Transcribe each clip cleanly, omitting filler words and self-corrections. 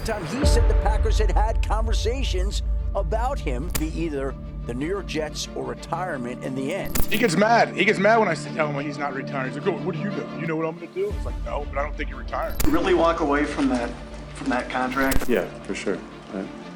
meantime, he said the Packers had conversations about him be either the New York Jets or retirement in the end. He gets mad. He gets mad when I tell him he's not retiring. He's like, "Oh, what do you know? You know what I'm going to do?" It's like, no, but I don't think you're retiring. Really walk away from that contract? Yeah, for sure.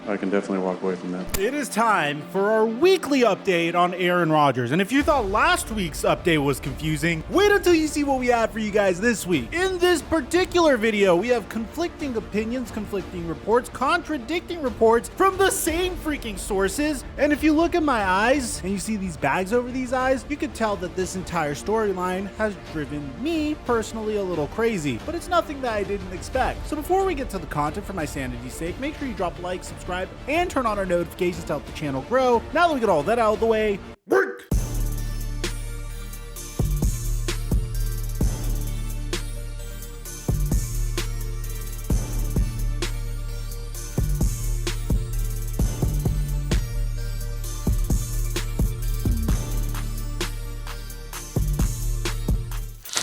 I can definitely walk away from that. It is time for our weekly update on Aaron Rodgers. And if you thought last week's update was confusing, wait until you see what we have for you guys this week. In this particular video, we have conflicting opinions, conflicting reports, contradicting reports from the same freaking sources. And if you look at my eyes and you see these bags over these eyes, you can tell that this entire storyline has driven me personally a little crazy, but it's nothing that I didn't expect. So before we get to the content, for my sanity's sake, make sure you drop a like, subscribe, and turn on our notifications to help the channel grow. Now that we get all that out of the way, work!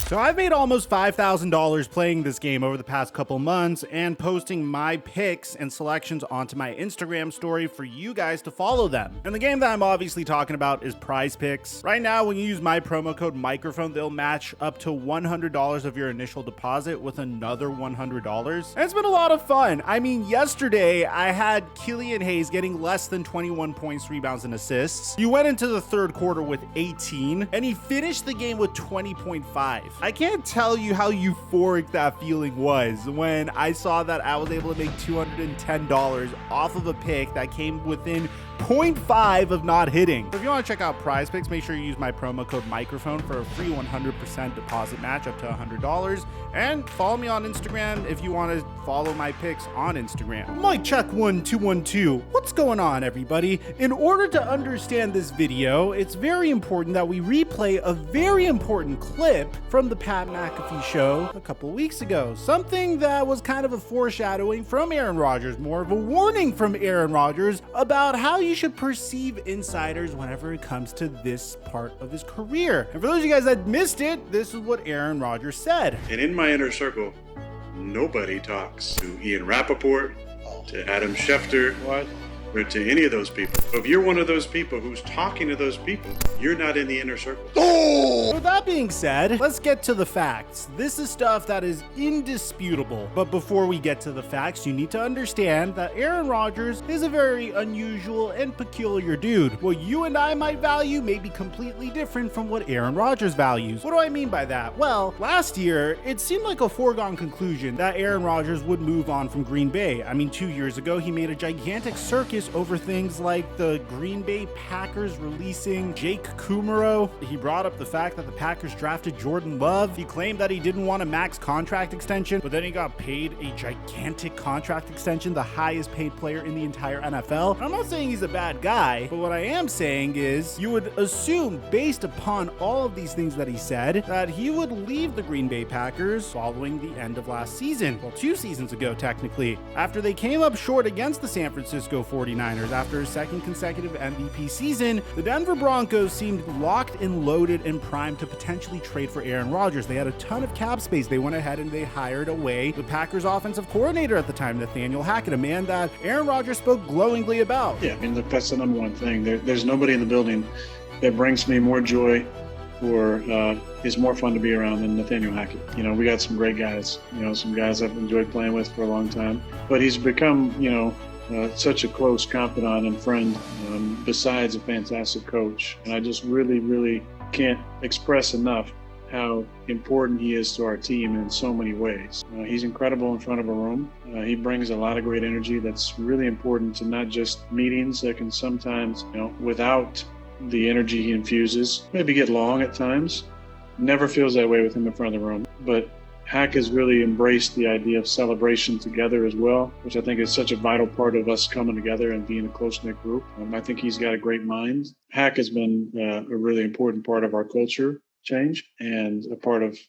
So I've made almost $5,000 playing this game over the past couple months and posting my picks and selections onto my Instagram story for you guys to follow them. And the game that I'm obviously talking about is PrizePicks. Right now, when you use my promo code Mikerophone, they'll match up to $100 of your initial deposit with another $100. And it's been a lot of fun. I mean, yesterday I had Killian Hayes getting less than 21 points, rebounds, and assists. You went into the third quarter with 18, and he finished the game with 20.5. I can't tell you how euphoric that feeling was when I saw that I was able to make $210 off of a pick that came within 0.5 of not hitting. So if you want to check out PrizePicks, make sure you use my promo code Mikerophone for a free 100% deposit match up to $100. And follow me on Instagram if you want to follow my picks on Instagram. Mike check 1212. What's going on, everybody? In order to understand this video, it's very important that we replay a very important clip from the Pat McAfee show a couple weeks ago. Something that was kind of a foreshadowing from Aaron Rodgers, more of a warning from Aaron Rodgers about how you should perceive insiders whenever it comes to this part of his career. And for those of you guys that missed it, this is what Aaron Rodgers said. And in my inner circle, nobody talks to Ian Rappaport, to Adam Schefter, or to any of those people. So if you're one of those people who's talking to those people, you're not in the inner circle. With that being said, let's get to the facts. This is stuff that is indisputable. But before we get to the facts, you need to understand that Aaron Rodgers is a very unusual and peculiar dude. What you and I might value may be completely different from what Aaron Rodgers values. What do I mean by that? Well, last year, it seemed like a foregone conclusion that Aaron Rodgers would move on from Green Bay. I mean, 2 years ago, he made a gigantic circus over things like the Green Bay Packers releasing Jake Kumaro. He brought up the fact that the Packers drafted Jordan Love. He claimed that he didn't want a max contract extension, but then he got paid a gigantic contract extension, the highest paid player in the entire NFL. And I'm not saying he's a bad guy, but what I am saying is you would assume, based upon all of these things that he said, that he would leave the Green Bay Packers following the end of last season. Well, 2 seasons ago, technically, after they came up short against the San Francisco 49ers after his second consecutive MVP season, the Denver Broncos seemed locked and loaded and primed to potentially trade for Aaron Rodgers. They had a ton of cap space. They went ahead and they hired away the Packers offensive coordinator at the time, Nathaniel Hackett, a man that Aaron Rodgers spoke glowingly about. Yeah, I mean, look, that's the number one thing. There's nobody in the building that brings me more joy or is more fun to be around than Nathaniel Hackett. You know, we got some great guys, some guys I've enjoyed playing with for a long time, but he's become, such a close confidant and friend, besides a fantastic coach. And I just really, really can't express enough how important he is to our team in so many ways. He's incredible in front of a room. He brings a lot of great energy that's really important to not just meetings that can sometimes, without the energy he infuses, maybe get long at times. Never feels that way with him in front of the room. But Hack has really embraced the idea of celebration together as well, which I think is such a vital part of us coming together and being a close-knit group. I think he's got a great mind. Hack has been a really important part of our culture change and a part of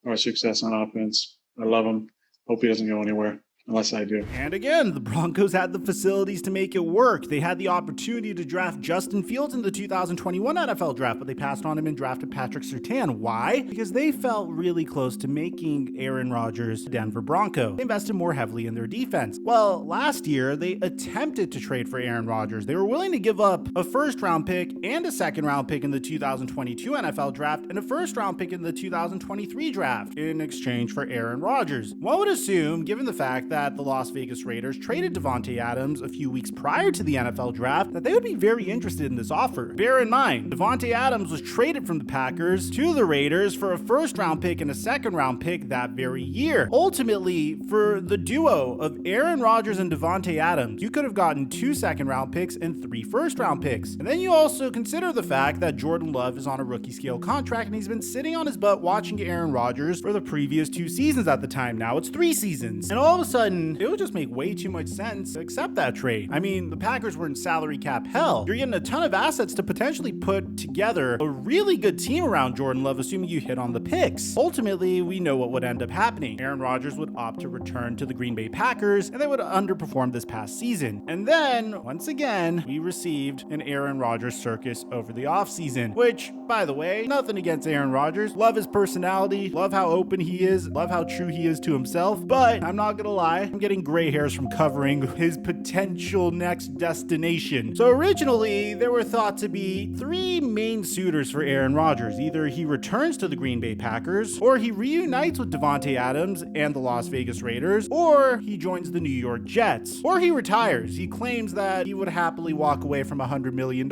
our success on offense. I love him. Hope he doesn't go anywhere. unless I do. And again, the Broncos had the facilities to make it work. They had the opportunity to draft Justin Fields in the 2021 NFL draft, but they passed on him and drafted Patrick Surtain. Why? Because they felt really close to making Aaron Rodgers a Denver Bronco. They invested more heavily in their defense. Well, last year, they attempted to trade for Aaron Rodgers. They were willing to give up a first-round pick and a second-round pick in the 2022 NFL draft and a first-round pick in the 2023 draft in exchange for Aaron Rodgers. One would assume, given the fact that the Las Vegas Raiders traded Davante Adams a few weeks prior to the NFL draft, that they would be very interested in this offer. Bear in mind, Davante Adams was traded from the Packers to the Raiders for a first-round pick and a second-round pick that very year. Ultimately, for the duo of Aaron Rodgers and Davante Adams, you could have gotten 2 second-round picks and 3 first-round picks. And then you also consider the fact that Jordan Love is on a rookie-scale contract and he's been sitting on his butt watching Aaron Rodgers for the previous 2 seasons at the time. Now it's 3 seasons. And all of a sudden, it would just make way too much sense to accept that trade. I mean, the Packers were in salary cap hell. You're getting a ton of assets to potentially put together a really good team around Jordan Love, assuming you hit on the picks. Ultimately, we know what would end up happening. Aaron Rodgers would opt to return to the Green Bay Packers, and they would underperform this past season. And then, once again, we received an Aaron Rodgers circus over the offseason, which, by the way, nothing against Aaron Rodgers. Love his personality, love how open he is, love how true he is to himself, but I'm not gonna lie, I'm getting gray hairs from covering his potential next destination. So originally, there were thought to be 3 main suitors for Aaron Rodgers. Either he returns to the Green Bay Packers, or he reunites with Davante Adams and the Las Vegas Raiders, or he joins the New York Jets, or he retires. He claims that he would happily walk away from $100 million.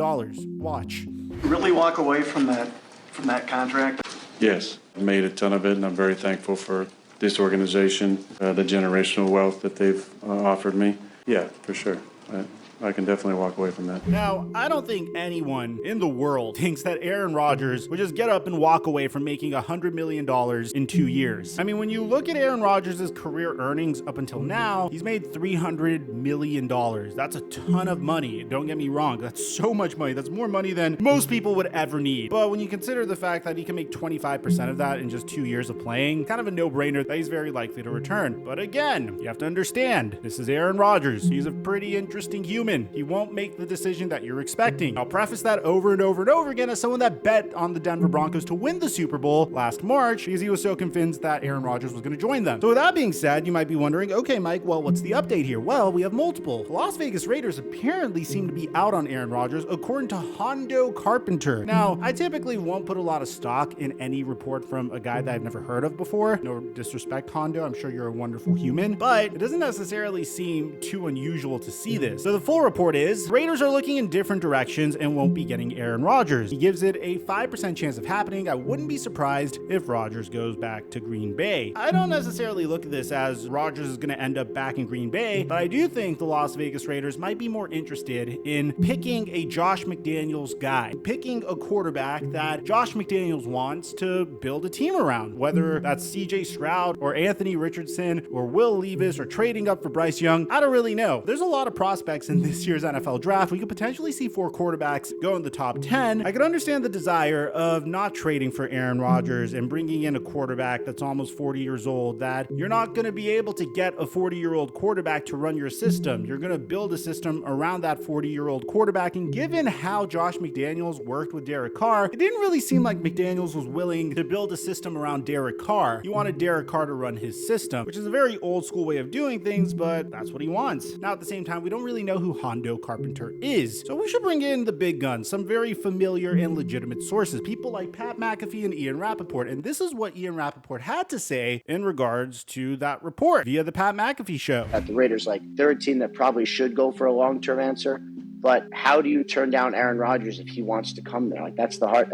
Watch. Really walk away from that contract? Yes, I made a ton of it, and I'm very thankful for this organization, the generational wealth that they've offered me. Yeah, for sure. I can definitely walk away from that. Now, I don't think anyone in the world thinks that Aaron Rodgers would just get up and walk away from making $100 million in 2 years. I mean, when you look at Aaron Rodgers' career earnings up until now, he's made $300 million. That's a ton of money. Don't get me wrong. That's so much money. That's more money than most people would ever need. But when you consider the fact that he can make 25% of that in just 2 years of playing, kind of a no-brainer that he's very likely to return. But again, you have to understand, this is Aaron Rodgers. He's a pretty interesting human. He won't make the decision that you're expecting. I'll preface that over and over and over again as someone that bet on the Denver Broncos to win the Super Bowl last March because he was so convinced that Aaron Rodgers was going to join them. So with that being said, you might be wondering, okay, Mike, well, what's the update here? Well, we have multiple. The Las Vegas Raiders apparently seem to be out on Aaron Rodgers, according to Hondo Carpenter. Now, I typically won't put a lot of stock in any report from a guy that I've never heard of before. No disrespect, Hondo. I'm sure you're a wonderful human, but it doesn't necessarily seem too unusual to see this. So the full report is Raiders are looking in different directions and won't be getting Aaron Rodgers. He gives it a 5% chance of happening. I wouldn't be surprised if Rodgers goes back to Green Bay. I don't necessarily look at this as Rodgers is going to end up back in Green Bay, but I do think the Las Vegas Raiders might be more interested in picking a Josh McDaniels guy, picking a quarterback that Josh McDaniels wants to build a team around, whether that's CJ Stroud or Anthony Richardson or Will Levis or trading up for Bryce Young. I don't really know. There's a lot of prospects in this year's NFL draft. We could potentially see 4 quarterbacks go in the top 10. I could understand the desire of not trading for Aaron Rodgers and bringing in a quarterback that's almost 40 years old, that you're not going to be able to get a 40-year-old quarterback to run your system. You're going to build a system around that 40-year-old quarterback. And given how Josh McDaniels worked with Derek Carr, it didn't really seem like McDaniels was willing to build a system around Derek Carr. He wanted Derek Carr to run his system, which is a very old school way of doing things, but that's what he wants. Now, at the same time, we don't really know who Hondo Carpenter is. So we should bring in the big guns, some very familiar and legitimate sources, people like Pat McAfee and Ian Rappaport. And this is what Ian Rappaport had to say in regards to that report via the Pat McAfee show. At the Raiders, they're a team that probably should go for a long-term answer. But how do you turn down Aaron Rodgers if he wants to come there? That's the heart.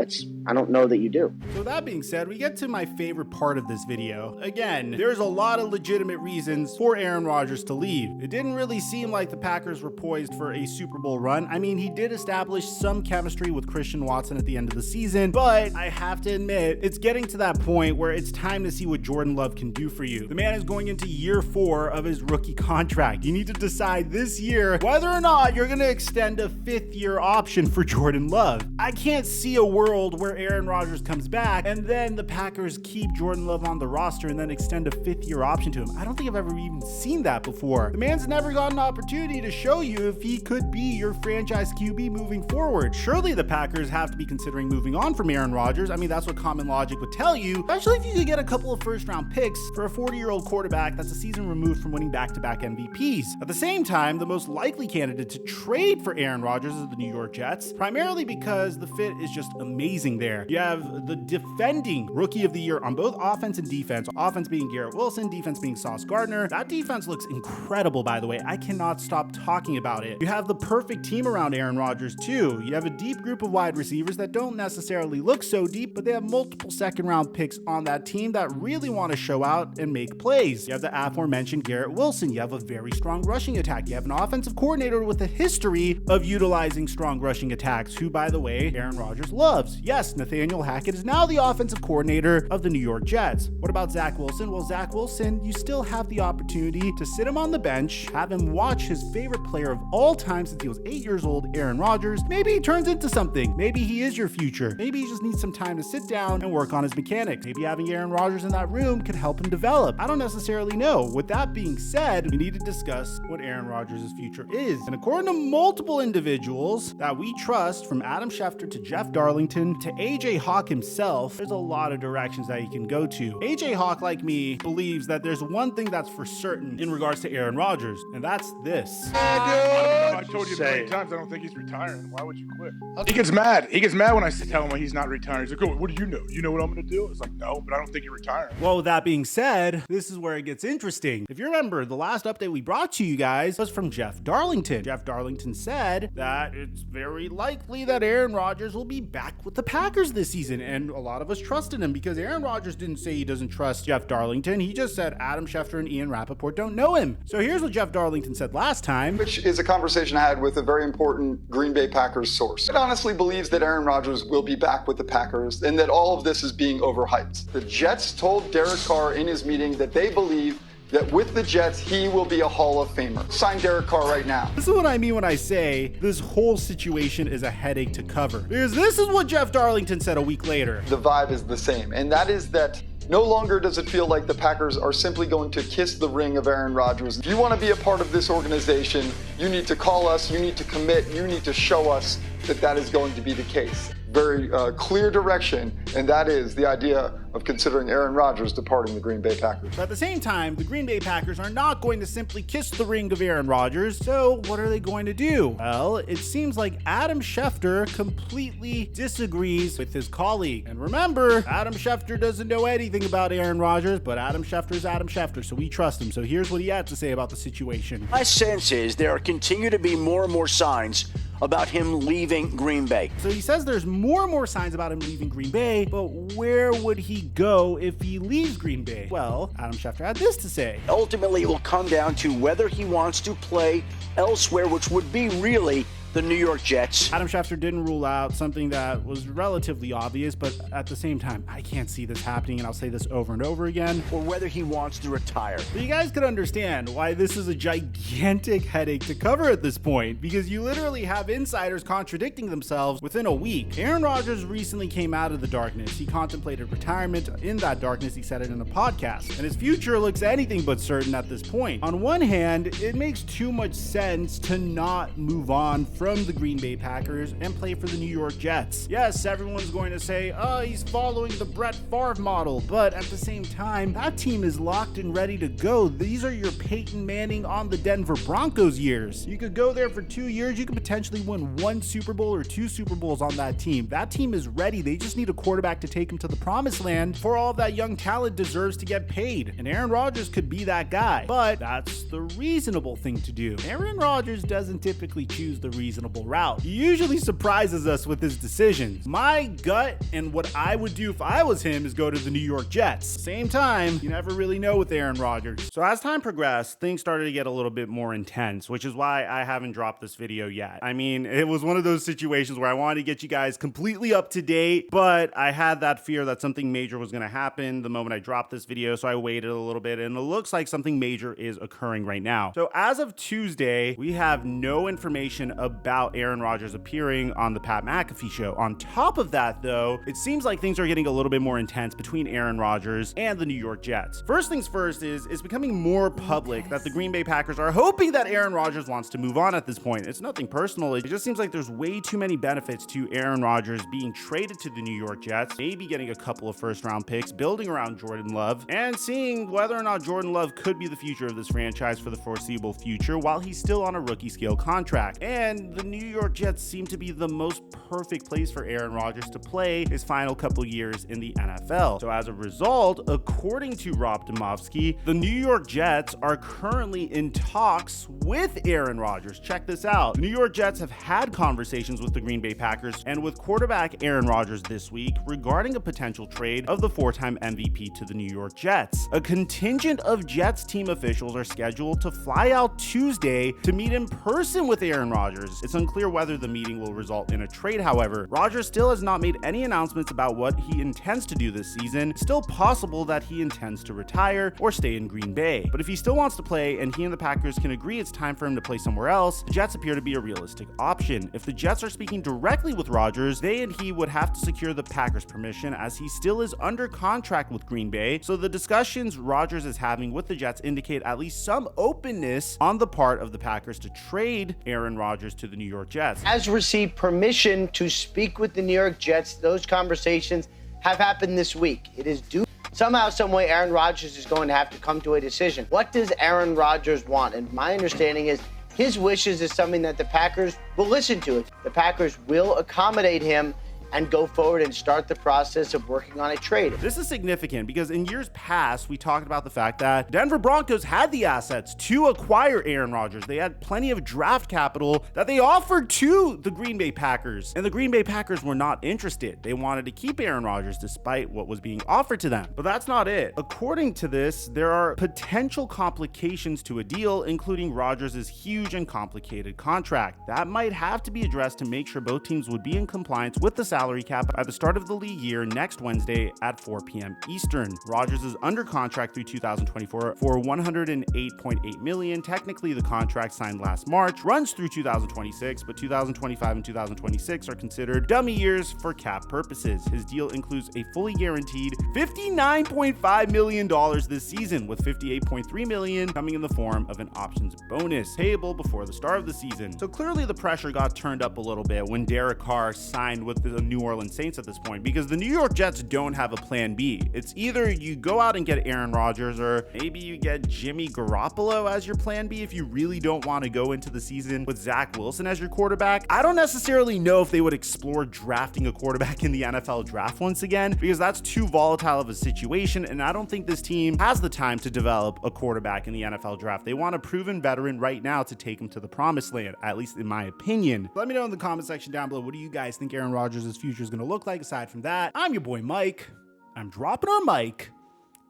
I don't know that you do. So that being said, we get to my favorite part of this video. Again, there's a lot of legitimate reasons for Aaron Rodgers to leave. It didn't really seem like the Packers were poised for a Super Bowl run. I mean, he did establish some chemistry with Christian Watson at the end of the season, but I have to admit, it's getting to that point where it's time to see what Jordan Love can do for you. The man is going into year 4 of his rookie contract. You need to decide this year whether or not you're going to extend a 5th-year option for Jordan Love. I can't see a world where year, Aaron Rodgers comes back, and then the Packers keep Jordan Love on the roster and then extend a 5th-year option to him. I don't think I've ever even seen that before. The man's never got an opportunity to show you if he could be your franchise QB moving forward. Surely the Packers have to be considering moving on from Aaron Rodgers. I mean, that's what common logic would tell you, especially if you could get a couple of first-round picks for a 40-year-old quarterback that's a season removed from winning back-to-back MVPs. At the same time, the most likely candidate to trade for Aaron Rodgers is the New York Jets, primarily because the fit is just amazing there. You have the defending Rookie of the Year on both offense and defense. Offense being Garrett Wilson, defense being Sauce Gardner. That defense looks incredible, by the way. I cannot stop talking about it. You have the perfect team around Aaron Rodgers, too. You have a deep group of wide receivers that don't necessarily look so deep, but they have multiple second-round picks on that team that really want to show out and make plays. You have the aforementioned Garrett Wilson. You have a very strong rushing attack. You have an offensive coordinator with a history of utilizing strong rushing attacks, who, by the way, Aaron Rodgers loves. Yes, Nathaniel Hackett is now the offensive coordinator of the New York Jets. What about Zach Wilson? Well, Zach Wilson, you still have the opportunity to sit him on the bench, have him watch his favorite player of all time since he was 8 years old, Aaron Rodgers. Maybe he turns into something. Maybe he is your future. Maybe he just needs some time to sit down and work on his mechanics. Maybe having Aaron Rodgers in that room could help him develop. I don't necessarily know. With that being said, we need to discuss what Aaron Rodgers' future is. And according to multiple individuals that we trust, from Adam Schefter to Jeff Darlington to AJ Hawk himself, there's a lot of directions that you can go to. AJ Hawk, like me, believes that there's one thing that's for certain in regards to Aaron Rodgers, and that's this. I told you many times I don't think he's retiring. Why would you quit? He gets mad. He gets mad when I tell him he's not retiring. He's like, oh, what do you know? You know what I'm going to do? It's like, no, but I don't think you're retiring. Well, with that being said, this is where it gets interesting. If you remember, the last update we brought to you guys was from Jeff Darlington. Jeff Darlington said that it's very likely that Aaron Rodgers will be back with the Packers this season, and a lot of us trusted him because Aaron Rodgers didn't say he doesn't trust Jeff Darlington. He just said Adam Schefter and Ian Rappaport don't know him. So here's what Jeff Darlington said last time. Which is a conversation I had with a very important Green Bay Packers source. It honestly believes that Aaron Rodgers will be back with the Packers and that all of this is being overhyped. The Jets told Derek Carr in his meeting that they believe that with the Jets, he will be a Hall of Famer. Sign Derek Carr right now. This is what I mean when I say this whole situation is a headache to cover. Because this is what Jeff Darlington said a week later. The vibe is the same, and that is that no longer does it feel like the Packers are simply going to kiss the ring of Aaron Rodgers. If you want to be a part of this organization, you need to call us, you need to commit, you need to show us that that is going to be the case. Very clear direction, and that is the idea of considering Aaron Rodgers departing the Green Bay Packers. But at the same time, the Green Bay Packers are not going to simply kiss the ring of Aaron Rodgers, so what are they going to do? Well, it seems like Adam Schefter completely disagrees with his colleague. And remember, Adam Schefter doesn't know anything about Aaron Rodgers, but Adam Schefter is Adam Schefter, so we trust him. So here's what he had to say about the situation. My sense is there continue to be more and more signs about him leaving Green Bay. So he says there's more and more signs about him leaving Green Bay, but where would he go if he leaves Green Bay? Well, Adam Schefter had this to say. Ultimately, it will come down to whether he wants to play elsewhere, which would be really the New York Jets. Adam Schefter didn't rule out something that was relatively obvious, but at the same time, I can't see this happening, and I'll say this over and over again. Or whether he wants to retire. But you guys could understand why this is a gigantic headache to cover at this point, because you literally have insiders contradicting themselves within a week. Aaron Rodgers recently came out of the darkness. He contemplated retirement. In that darkness, he said it in a podcast, and his future looks anything but certain at this point. On one hand, it makes too much sense to not move on from the Green Bay Packers and play for the New York Jets. Yes, everyone's going to say, oh, he's following the Brett Favre model, but at the same time, that team is locked and ready to go. These are your Peyton Manning on the Denver Broncos years. You could go there for 2 years, you could potentially win 1 Super Bowl or 2 Super Bowls on that team. That team is ready. They just need a quarterback to take them to the promised land, for all of that young talent deserves to get paid. And Aaron Rodgers could be that guy, but that's the reasonable thing to do. Aaron Rodgers doesn't typically choose the reasonable route. He usually surprises us with his decisions. My gut and what I would do if I was him is go to the New York Jets. Same time, you never really know with Aaron Rodgers. So as time progressed, things started to get a little bit more intense, which is why I haven't dropped this video yet. I mean, it was one of those situations where I wanted to get you guys completely up to date, but I had that fear that something major was going to happen the moment I dropped this video, so I waited a little bit, and it looks like something major is occurring right now. So as of Tuesday, we have no information about about Aaron Rodgers appearing on the Pat McAfee show. On top of that, though, it seems like things are getting a little bit more intense between Aaron Rodgers and the New York Jets. First things first is it's becoming more public that the Green Bay Packers are hoping that Aaron Rodgers wants to move on at this point. It's nothing personal. It just seems like there's way too many benefits to Aaron Rodgers being traded to the New York Jets, maybe getting a couple of first-round picks, building around Jordan Love, and seeing whether or not Jordan Love could be the future of this franchise for the foreseeable future while he's still on a rookie scale contract. And the New York Jets seem to be the most perfect place for Aaron Rodgers to play his final couple years in the NFL. So as a result, according to Rob Demovsky, the New York Jets are currently in talks with Aaron Rodgers. Check this out. The New York Jets have had conversations with the Green Bay Packers and with quarterback Aaron Rodgers this week regarding a potential trade of the four-time MVP to the New York Jets. A contingent of Jets team officials are scheduled to fly out Tuesday to meet in person with Aaron Rodgers. It's unclear whether the meeting will result in a trade, however. Rodgers still has not made any announcements about what he intends to do this season. It's still possible that he intends to retire or stay in Green Bay. But if he still wants to play and he and the Packers can agree it's time for him to play somewhere else, the Jets appear to be a realistic option. If the Jets are speaking directly with Rodgers, they and he would have to secure the Packers' permission as he still is under contract with Green Bay. So the discussions Rodgers is having with the Jets indicate at least some openness on the part of the Packers to trade Aaron Rodgers to the New York Jets. Has received permission to speak with the New York Jets. Those conversations have happened this week. It is due. Somehow, someway, Aaron Rodgers is going to have to come to a decision. What does Aaron Rodgers want? And my understanding is his wishes is something that the Packers will listen to. The Packers will accommodate him and go forward and start the process of working on a trade. This is significant because in years past, we talked about the fact that Denver Broncos had the assets to acquire Aaron Rodgers. They had plenty of draft capital that they offered to the Green Bay Packers, and the Green Bay Packers were not interested. They wanted to keep Aaron Rodgers despite what was being offered to them. But that's not it. According to this, there are potential complications to a deal, including Rodgers' huge and complicated contract. That might have to be addressed to make sure both teams would be in compliance with the salary cap at the start of the league year next Wednesday at 4 p.m. Eastern. Rodgers is under contract through 2024 for $108.8 million. Technically, the contract signed last March runs through 2026, but 2025 and 2026 are considered dummy years for cap purposes. His deal includes a fully guaranteed $59.5 million this season, with $58.3 million coming in the form of an options bonus payable before the start of the season. So clearly the pressure got turned up a little bit when Derek Carr signed with the New Orleans Saints at this point, because the New York Jets don't have a plan B. It's either you go out and get Aaron Rodgers, or maybe you get Jimmy Garoppolo as your plan B if you really don't want to go into the season with Zach Wilson as your quarterback. I don't necessarily know if they would explore drafting a quarterback in the NFL draft once again, because that's too volatile of a situation, and I don't think this team has the time to develop a quarterback in the NFL draft. They want a proven veteran right now to take them to the promised land, at least in my opinion. Let me know in the comment section down below, what do you guys think Aaron Rodgers' future is going to look like aside from that? I'm your boy Mike. I'm dropping our mic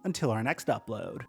until our next upload.